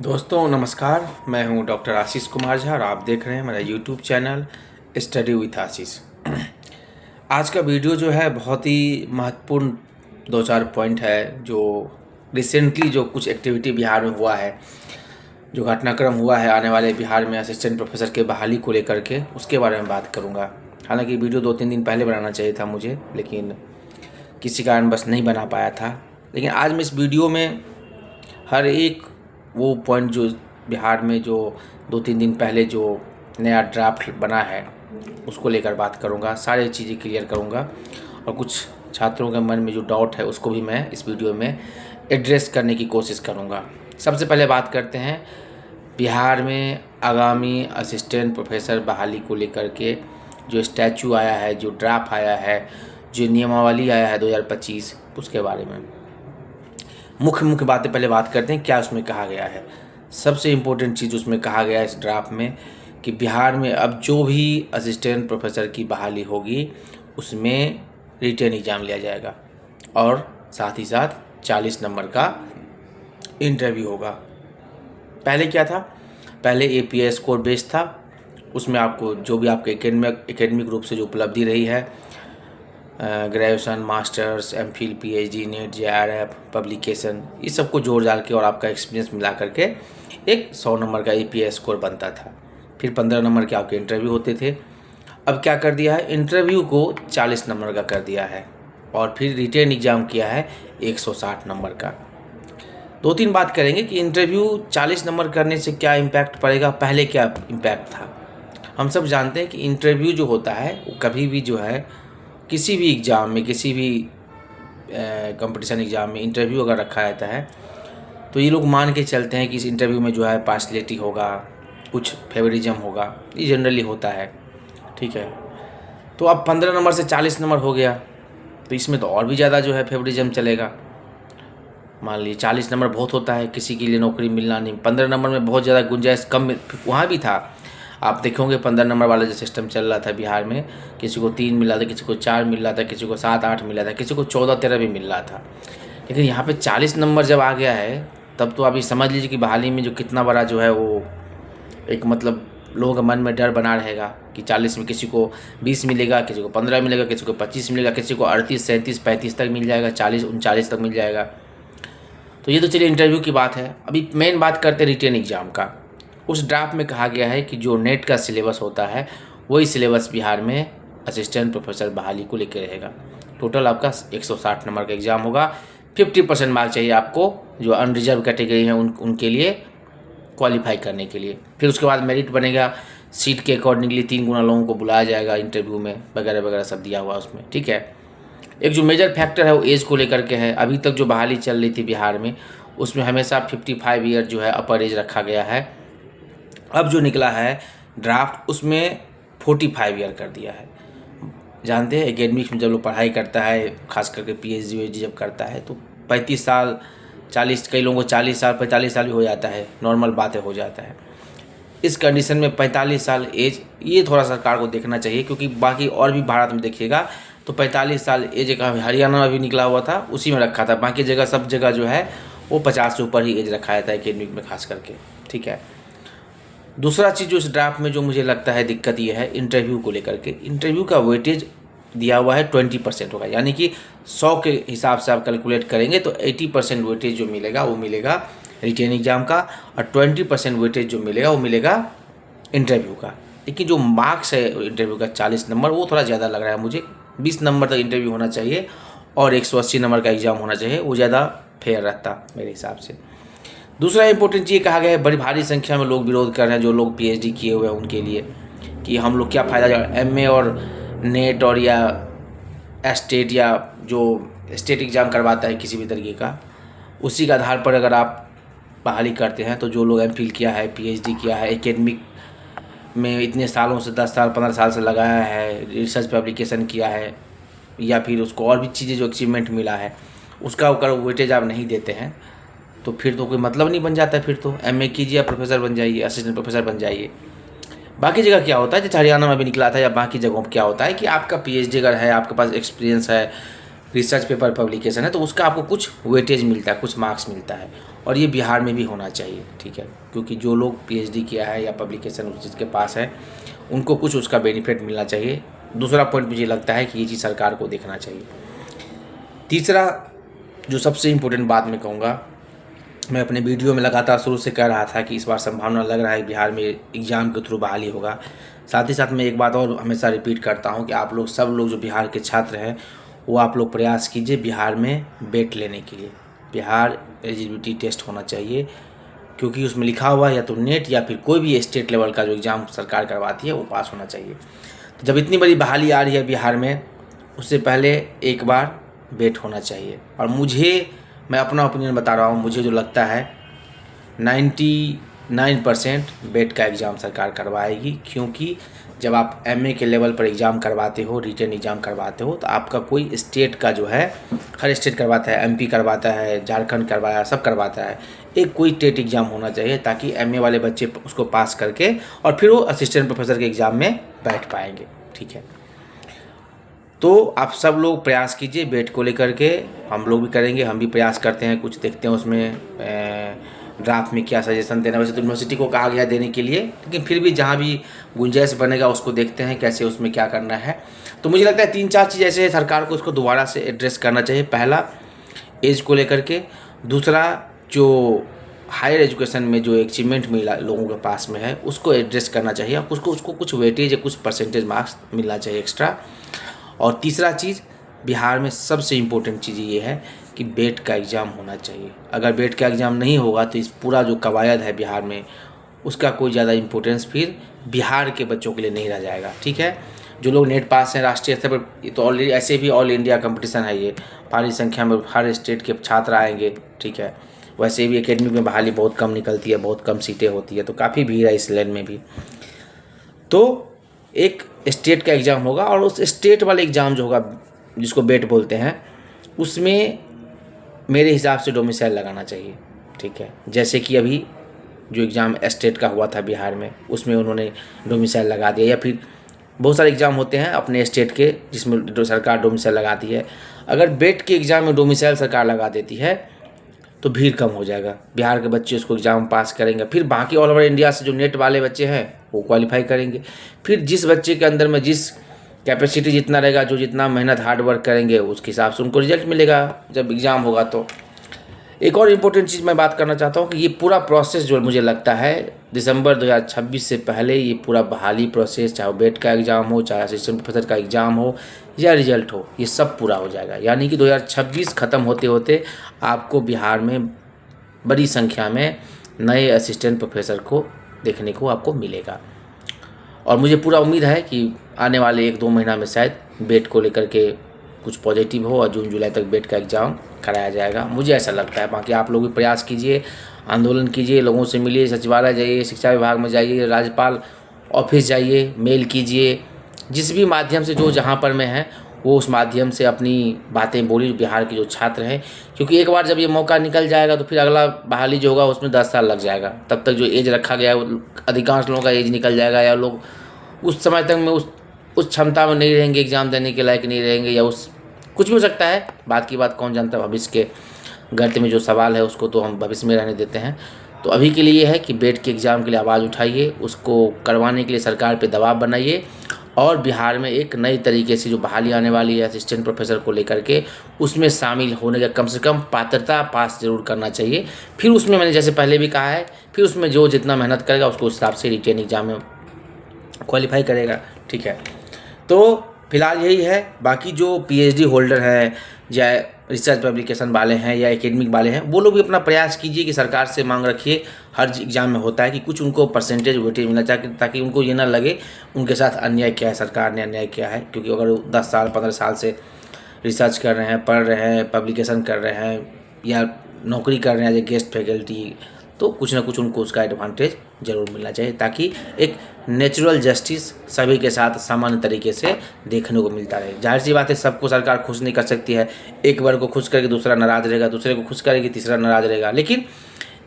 दोस्तों नमस्कार। मैं हूं डॉक्टर आशीष कुमार झा और आप देख रहे हैं मेरा यूट्यूब चैनल स्टडी विथ आशीष। आज का वीडियो जो है बहुत ही महत्वपूर्ण दो चार पॉइंट है जो रिसेंटली जो कुछ एक्टिविटी बिहार में हुआ है, जो घटनाक्रम हुआ है आने वाले बिहार में असिस्टेंट प्रोफेसर के बहाली को लेकर के, उसके बारे में बात करूँगा। हालांकि वीडियो 2-3 दिन पहले बनाना चाहिए था मुझे, लेकिन किसी कारण बस नहीं बना पाया था। लेकिन आज मैं इस वीडियो में हर एक वो पॉइंट जो बिहार में जो 2-3 दिन पहले जो नया ड्राफ्ट बना है उसको लेकर बात करूंगा, सारी चीज़ें क्लियर करूंगा और कुछ छात्रों के मन में जो डाउट है उसको भी मैं इस वीडियो में एड्रेस करने की कोशिश करूंगा। सबसे पहले बात करते हैं बिहार में आगामी असिस्टेंट प्रोफेसर बहाली को लेकर के जो स्टैचू आया है, जो ड्राफ्ट आया है, जो नियमावली आया है 2025, उसके बारे में मुख्य बातें पहले बात करते हैं। क्या उसमें कहा गया है? सबसे इम्पोर्टेंट चीज़ उसमें कहा गया है इस ड्राफ्ट में कि बिहार में अब जो भी असिस्टेंट प्रोफेसर की बहाली होगी उसमें रिटन एग्ज़ाम लिया जाएगा और साथ ही साथ 40 नंबर का इंटरव्यू होगा। पहले क्या था? पहले एपीएस स्कोर बेस्ड था, उसमें आपको जो भी आपके एकेडमिक रूप से जो उपलब्धि रही है, graduation, masters, MPhil, PhD, net, JRF, publication, इस सब को जोड़ डाल के और आपका एक्सपीरियंस मिला करके एक 100 नंबर का एपीएस स्कोर बनता था। फिर 15 नंबर के आपके इंटरव्यू होते थे। अब क्या कर दिया है? इंटरव्यू को 40 नंबर का कर दिया है और फिर रिटेन एग्ज़ाम किया है 160 नंबर का। 2-3 बात करेंगे कि इंटरव्यू 40 नंबर करने से क्या इम्पैक्ट पड़ेगा, पहले क्या इम्पैक्ट था। हम सब जानते हैं कि इंटरव्यू जो होता है वो कभी भी जो है किसी भी एग्ज़ाम में, किसी भी कंपटीशन एग्ज़ाम में इंटरव्यू अगर रखा रहता है तो ये लोग मान के चलते हैं कि इस इंटरव्यू में जो है पार्शलिटी होगा, कुछ फेवरिज्म होगा, ये जनरली होता है। ठीक है, तो अब 15 नंबर से 40 नंबर हो गया तो इसमें तो और भी ज़्यादा जो है फेवरिज्म चलेगा। मान लीजिए 40 नंबर बहुत होता है, किसी के लिए नौकरी मिलना नहीं, 15 नंबर में बहुत ज़्यादा गुंजाइश कम वहाँ भी था। आप देखोगे 15 नंबर वाला जो सिस्टम चल रहा था बिहार में, किसी को 3 मिला था, किसी को 4 मिल रहा था, किसी को 7-8 मिला था, किसी को 14-13 भी मिल रहा था। लेकिन यहाँ पे 40 नंबर जब आ गया है तब तो अभी समझ लीजिए कि बहाली में जो कितना बड़ा जो है वो एक मतलब लोगों के मन में डर बना रहेगा कि 40 में किसी को 20 मिलेगा, किसी को 15 मिलेगा, किसी को 25 मिलेगा, किसी को 38, 37, 35 तक मिल जाएगा, 40, 39 तक मिल जाएगा। तो ये तो चलिए इंटरव्यू की बात है। अभी मेन बात करते हैं रिटेन एग्ज़ाम का। उस ड्राफ्ट में कहा गया है कि जो नेट का सिलेबस होता है वही सिलेबस बिहार में असिस्टेंट प्रोफेसर बहाली को लेकर रहेगा। टोटल आपका 160 नंबर का एग्ज़ाम होगा। 50% मार्क चाहिए आपको जो अनरिजर्व कैटेगरी हैं उनके लिए क्वालिफाई करने के लिए। फिर उसके बाद मेरिट बनेगा, सीट के अकॉर्डिंगली 3 गुना लोगों को बुलाया जाएगा इंटरव्यू में, वगैरह वगैरह सब दिया हुआ उसमें। ठीक है, एक जो मेजर फैक्टर है वो एज को लेकर के है। अभी तक जो बहाली चल रही थी बिहार में उसमें हमेशा 55 ईयर जो है अपर एज रखा गया है। अब जो निकला है ड्राफ्ट उसमें 45 ईयर कर दिया है। जानते हैं एकेडमिक्स में जब लोग पढ़ाई करता है, खास करके पीएचडी वीएचडी जब करता है तो 35 साल 40, कई लोगों को 40 साल 45 साल भी हो जाता है, नॉर्मल बातें हो जाता है। इस कंडीशन में 45 साल एज, ये थोड़ा सरकार को देखना चाहिए, क्योंकि बाकी और भी भारत में देखिएगा तो 45 साल एज एक हरियाणा में भी निकला हुआ था, उसी में रखा था। बाकी जगह सब जगह जो है वो 50 से ऊपर ही एज रखा जाता है एकेडमिक में खास करके। ठीक है, दूसरा चीज़ जो इस ड्राफ्ट में जो मुझे लगता है दिक्कत ये है इंटरव्यू को लेकर के। इंटरव्यू का वेटेज दिया हुआ है 20% होगा, यानी कि 100 के हिसाब से आप कैलकुलेट करेंगे तो 80% वेटेज जो मिलेगा वो मिलेगा रिटेन एग्ज़ाम का और 20% वेटेज जो मिलेगा वो मिलेगा इंटरव्यू का। लेकिन जो मार्क्स है इंटरव्यू का 40 नंबर वो थोड़ा ज़्यादा लग रहा है मुझे। 20 नंबर तक इंटरव्यू होना चाहिए और 180 नंबर का एग्ज़ाम होना चाहिए, वो ज़्यादा फेयर रहता मेरे हिसाब से। दूसरा इंपॉर्टेंट ये कहा गया है, बड़ी भारी संख्या में लोग विरोध कर रहे हैं जो लोग पीएचडी किए हुए हैं उनके लिए, कि हम लोग क्या फ़ायदा, एमए और नेट और या एस्टेट या जो स्टेट एग्ज़ाम करवाता है किसी भी तरीके का, उसी के आधार पर अगर आप बहाली करते हैं तो जो लोग एमफिल किया है, पीएचडी किया है, एकेडमिक में इतने सालों से 10 साल 15 साल से लगाया है, रिसर्च पब्लिकेशन किया है या फिर उसको और भी चीज़ें जो अचीवमेंट मिला है, उसका अगर वेटेज आप नहीं देते हैं तो फिर तो कोई मतलब नहीं बन जाता है। फिर तो एमए कीजिए या प्रोफेसर बन जाइए, असिस्टेंट प्रोफेसर बन जाइए। बाकी जगह क्या होता है, जैसे हरियाणा में भी निकला था या बाकी जगहों पर क्या होता है कि आपका पीएचडी अगर है, आपके पास एक्सपीरियंस है, रिसर्च पेपर पब्लिकेशन है तो उसका आपको कुछ वेटेज मिलता है, कुछ मार्क्स मिलता है, और ये बिहार में भी होना चाहिए, ठीक है। क्योंकि जो लोग पीएचडी किया है या पब्लिकेशन उस चीज़ के पास है उनको कुछ उसका बेनिफिट मिलना चाहिए। दूसरा पॉइंट मुझे लगता है कि ये चीज़ सरकार को देखना चाहिए। तीसरा जो सबसे इम्पोर्टेंट बात मैं कहूँगा, मैं अपने वीडियो में लगातार शुरू से कह रहा था कि इस बार संभावना लग रहा है बिहार में एग्ज़ाम के थ्रू बहाली होगा। साथ ही साथ मैं एक बात और हमेशा रिपीट करता हूं कि आप लोग सब लोग जो बिहार के छात्र हैं वो आप लोग प्रयास कीजिए बिहार में बेट लेने के लिए। बिहार एलिजिबिलिटी टेस्ट होना चाहिए, क्योंकि उसमें लिखा हुआ है या तो नेट या फिर कोई भी स्टेट लेवल का जो एग्ज़ाम सरकार करवाती है वो पास होना चाहिए। तो जब इतनी बड़ी बहाली आ रही है बिहार में, उससे पहले एक बार बेट होना चाहिए। और मैं अपना ओपिनियन बता रहा हूँ, मुझे जो लगता है 99% बेट का एग्ज़ाम सरकार करवाएगी। क्योंकि जब आप एमए के लेवल पर एग्ज़ाम करवाते हो, रिटन एग्ज़ाम करवाते हो, तो आपका कोई स्टेट का जो है, हर स्टेट करवाता है, एमपी करवाता है, झारखंड करवाया, सब करवाता है, एक कोई टेट एग्ज़ाम होना चाहिए ताकि एमए वाले बच्चे उसको पास करके और फिर वो असिस्टेंट प्रोफेसर के एग्ज़ाम में बैठ पाएंगे, ठीक है। तो आप सब लोग प्रयास कीजिए बेट को लेकर के, हम लोग भी करेंगे, हम भी प्रयास करते हैं, कुछ देखते हैं उसमें ड्राफ्ट में क्या सजेशन देना। वैसे तो यूनिवर्सिटी को कहा गया देने के लिए, लेकिन फिर भी जहाँ भी गुंजाइश बनेगा उसको देखते हैं कैसे उसमें क्या करना है। तो मुझे लगता है 3-4 चीज़ ऐसे है सरकार को उसको दोबारा से एड्रेस करना चाहिए। पहला, एज को लेकर के। दूसरा, जो हायर एजुकेशन में जो अचीवमेंट मिला लोगों के पास में है उसको एड्रेस करना चाहिए, उसको कुछ वेटेज या कुछ परसेंटेज मार्क्स मिलना चाहिए एक्स्ट्रा। और तीसरा चीज़, बिहार में सबसे इम्पोर्टेंट चीज़ ये है कि बेट का एग्ज़ाम होना चाहिए। अगर बेट का एग्ज़ाम नहीं होगा तो इस पूरा जो कवायद है बिहार में उसका कोई ज़्यादा इम्पोर्टेंस फिर बिहार के बच्चों के लिए नहीं रह जाएगा, ठीक है। जो लोग नेट पास हैं राष्ट्रीय स्तर पर, ये तो ऑलरेडी ऐसे भी ऑल इंडिया कंपटीशन है, ये भारी संख्या में हर स्टेट के छात्र आएंगे, ठीक है। वैसे भी एकेडमिक में बहाली बहुत कम निकलती है, बहुत कम सीटें होती है, तो काफ़ी भीड़ है इस लाइन में भी। तो एक स्टेट का एग्ज़ाम होगा और उस स्टेट वाले एग्ज़ाम जो होगा जिसको बेट बोलते हैं उसमें मेरे हिसाब से डोमिसाइल लगाना चाहिए, ठीक है। जैसे कि अभी जो एग्ज़ाम स्टेट का हुआ था बिहार में उसमें उन्होंने डोमिसाइल लगा दिया, या फिर बहुत सारे एग्ज़ाम होते हैं अपने स्टेट के जिसमें सरकार डोमिसाइल लगाती है। अगर बेट के एग्ज़ाम में डोमिसाइल सरकार लगा देती है तो भीड़ कम हो जाएगा, बिहार के बच्चे उसको एग्ज़ाम पास करेंगे, फिर बाकी ऑल ओवर इंडिया से जो नेट वाले बच्चे हैं वो क्वालिफाई करेंगे। फिर जिस बच्चे के अंदर में जिस कैपेसिटी जितना रहेगा, जो जितना मेहनत हार्ड वर्क करेंगे उसके हिसाब से उनको रिजल्ट मिलेगा जब एग्ज़ाम होगा। तो एक और इम्पोर्टेंट चीज़ मैं बात करना चाहता हूँ कि ये पूरा प्रोसेस जो मुझे लगता है दिसंबर 2026 से पहले ये पूरा बहाली प्रोसेस, चाहे बेट का एग्ज़ाम हो, चाहे असिस्टेंट प्रोफेसर का एग्ज़ाम हो या रिजल्ट हो, ये सब पूरा हो जाएगा। यानी कि 2026 ख़त्म होते होते आपको बिहार में बड़ी संख्या में नए असिस्टेंट प्रोफेसर को देखने को आपको मिलेगा। और मुझे पूरा उम्मीद है कि आने वाले 1-2 महीना में शायद बेट को लेकर के कुछ पॉजिटिव हो और जून जुलाई तक बेट का एग्ज़ाम कराया जाएगा, मुझे ऐसा लगता है। बाकी आप लोग भी प्रयास कीजिए, आंदोलन कीजिए, लोगों से मिलिए, सचिवालय जाइए, शिक्षा विभाग में जाइए, राज्यपाल ऑफिस जाइए, मेल कीजिए, जिस भी माध्यम से जो जहाँ पर मैं है वो उस माध्यम से अपनी बातें बोली बिहार के जो छात्र हैं। क्योंकि एक बार जब ये मौका निकल जाएगा तो फिर अगला बहाली जो होगा उसमें 10 साल लग जाएगा, तब तक जो एज रखा गया है अधिकांश लोगों का एज निकल जाएगा, या लोग उस समय तक में उस क्षमता में नहीं रहेंगे, एग्ज़ाम देने के लायक नहीं रहेंगे, या उस कुछ भी हो सकता है, बात की बात कौन जानता है। भविष्य के गर्त में जो सवाल है उसको तो हम भविष्य में रहने देते हैं। तो अभी के लिए ये है कि बेट के एग्ज़ाम के लिए आवाज़ उठाइए, उसको करवाने के लिए सरकार पे दबाव बनाइए, और बिहार में एक नई तरीके से जो बहाली आने वाली है असिस्टेंट प्रोफेसर को लेकर के उसमें शामिल होने का कम से कम पात्रता पास जरूर करना चाहिए। फिर उसमें मैंने जैसे पहले भी कहा है, फिर उसमें जो जितना मेहनत करेगा उसको उस हिसाब से रिटेन एग्ज़ाम में क्वालिफाई करेगा, ठीक है। तो फिलहाल यही है। बाकी जो पीएचडी होल्डर हैं या रिसर्च पब्लिकेशन वाले हैं या एकेडमिक वाले हैं, वो लोग भी अपना प्रयास कीजिए कि सरकार से मांग रखिए, हर एग्ज़ाम में होता है कि कुछ उनको परसेंटेज वेटेज मिलना चाहिए, ताकि उनको ये ना लगे उनके साथ अन्याय किया है, सरकार ने अन्याय किया है। क्योंकि अगर 10 साल 15 साल से रिसर्च कर रहे हैं, पढ़ रहे हैं, पब्लिकेशन कर रहे हैं या नौकरी कर रहे हैं एज ए गेस्ट फैकल्टी, तो कुछ ना कुछ उनको उसका एडवांटेज ज़रूर मिलना चाहिए, ताकि एक नेचुरल जस्टिस सभी के साथ सामान्य तरीके से देखने को मिलता रहे। जाहिर सी बात है सबको सरकार खुश नहीं कर सकती है, एक वर्ग को खुश करके दूसरा नाराज़ रहेगा, दूसरे को खुश करेगी तीसरा नाराज़ रहेगा, लेकिन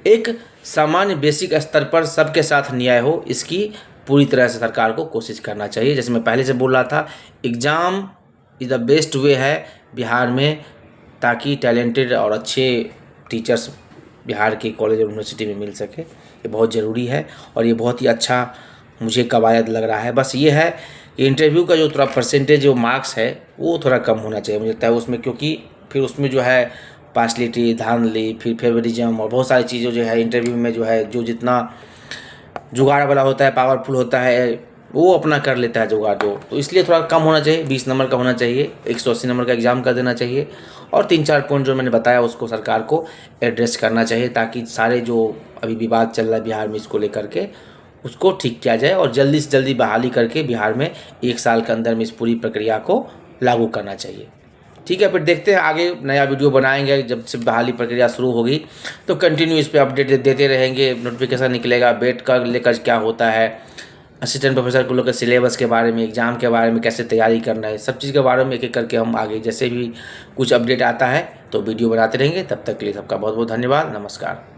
एक सामान्य बेसिक स्तर पर सबके साथ न्याय हो, इसकी पूरी तरह से सरकार को कोशिश करना चाहिए। जैसे मैं पहले से बोल रहा था, exam is the best way है बिहार में, ताकि टैलेंटेड और अच्छे टीचर्स बिहार के कॉलेज और यूनिवर्सिटी में मिल सके। ये बहुत ज़रूरी है और ये बहुत ही अच्छा मुझे कवायद लग रहा है। बस ये है कि इंटरव्यू का जो थोड़ा परसेंटेज जो मार्क्स है वो थोड़ा कम होना चाहिए मुझे लगता है उसमें, क्योंकि फिर उसमें जो है पार्शलिटी, धांधली, फिर फेवरिज्म और बहुत सारी चीज़ें जो है इंटरव्यू में जो है, जो जितना जुगाड़ वाला होता है, पावरफुल होता है, वो अपना कर लेता है जुगाड़ जो। तो इसलिए थोड़ा कम होना चाहिए, 20 नंबर का होना चाहिए, 180 नंबर का एग्ज़ाम कर देना चाहिए और 3-4 पॉइंट जो मैंने बताया उसको सरकार को एड्रेस करना चाहिए, ताकि सारे जो अभी विवाद चल रहा है बिहार में इसको लेकर के उसको ठीक किया जाए और जल्दी से जल्दी बहाली करके बिहार में 1 साल के अंदर में इस पूरी प्रक्रिया को लागू करना चाहिए। ठीक है, फिर देखते हैं आगे नया वीडियो बनाएंगे। जब से बहाली प्रक्रिया शुरू होगी तो कंटिन्यू इस पर अपडेट देते रहेंगे, नोटिफिकेशन निकलेगा, बेट का लेकर क्या होता है, असिस्टेंट प्रोफेसर को लेकर सिलेबस के बारे में, एग्ज़ाम के बारे में, कैसे तैयारी करना है, सब चीज़ के बारे में एक एक करके हम आगे जैसे भी कुछ अपडेट आता है तो वीडियो बनाते रहेंगे। तब तक के लिए सबका बहुत बहुत धन्यवाद। नमस्कार।